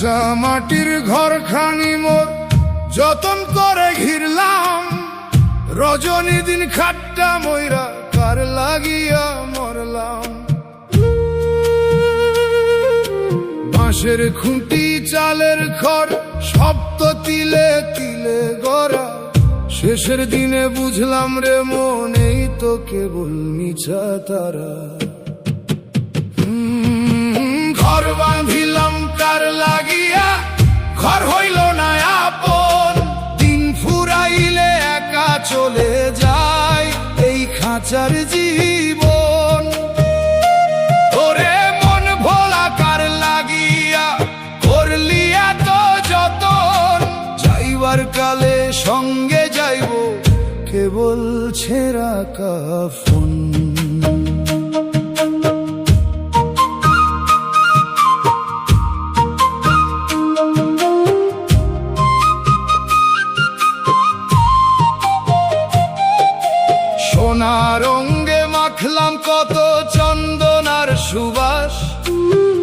কাঁচা মাটির ঘরখানি মোর যতন করে ঘিরলাম, রজনী দিন খাট্টা ময়রা কার লাগিয়া মরলাম। বাঁশের খুঁটি চালের খড় সপ্ত তিলে তিলে গড়া, শেষের দিনে বুঝলাম রে মন এই তো কেবল মিছা তারা। ঘর বাঁধিলাম কার লাগিয়া, ঘর হইল না আপন, দিন ফুরাইলে একা চলে যায় এই খাঁচার জীবন। ওরে মন ভোলা কার লাগিয়া করলি এত যতন, যাইবার কালে সঙ্গে যাইব কেবল ছেঁড়া কাফন। সোনা রঙে মাখলাম কত চন্দন আর সুবাস,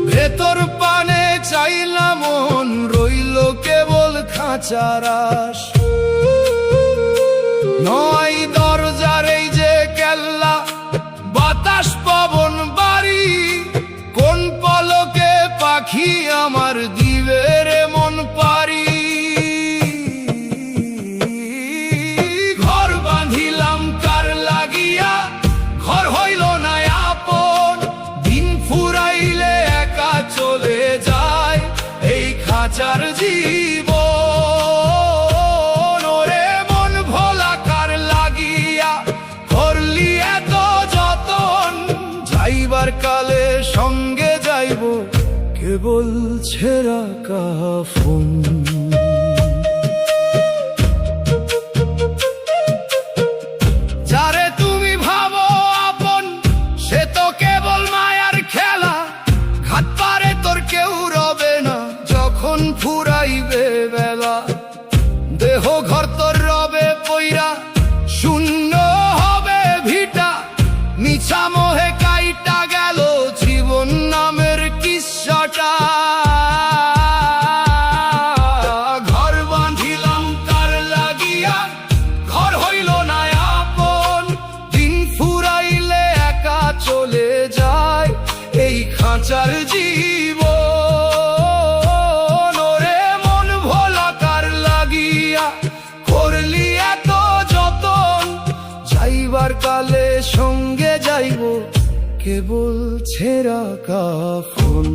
ভেতর পানে চাইলাম মন রইল কেবল খাঁচার আশ। নয় দরজার এই যে কেল্লা, বাতাস পবন বাড়ি, কোন পলকে পাখি আমার দিবে রে মন পারি। ঘর বাঁধিলাম কার লাগিয়া, ঘর হইল না আপন, দিন ফুরাইলে একা চলে যায় এই খাঁচার জীবন। ওরে মন ভোলা কার লাগিয়া করলি এত যতন, যাইবার কালে সঙ্গে যাইব কেবল ছেঁড়া কাফন। যারে তুমি ভাবো আপন সে তো কেবল মায়ার খেলা, ঘাত পারে তোর কেউ রবে না যখন ফুরাইবে বেলা। দেহ ঘর তোর রবে পইরা, শূন্য হবে ভিটা, মিছা মোহে কাইটা গেল জীবন নামের কিস্সাটা। ঘর বাঁধিলাম কার লাগিয়া, ঘর হইল না আপন, দিন ফুরাইলে একা চলে যায় এই খাঁচার জীবন। ওরে মন ভোলা কার লাগিয়া করলি এত যতন, যাইবার কালে সঙ্গে যাইব কেবল ছেঁড়া কাফন।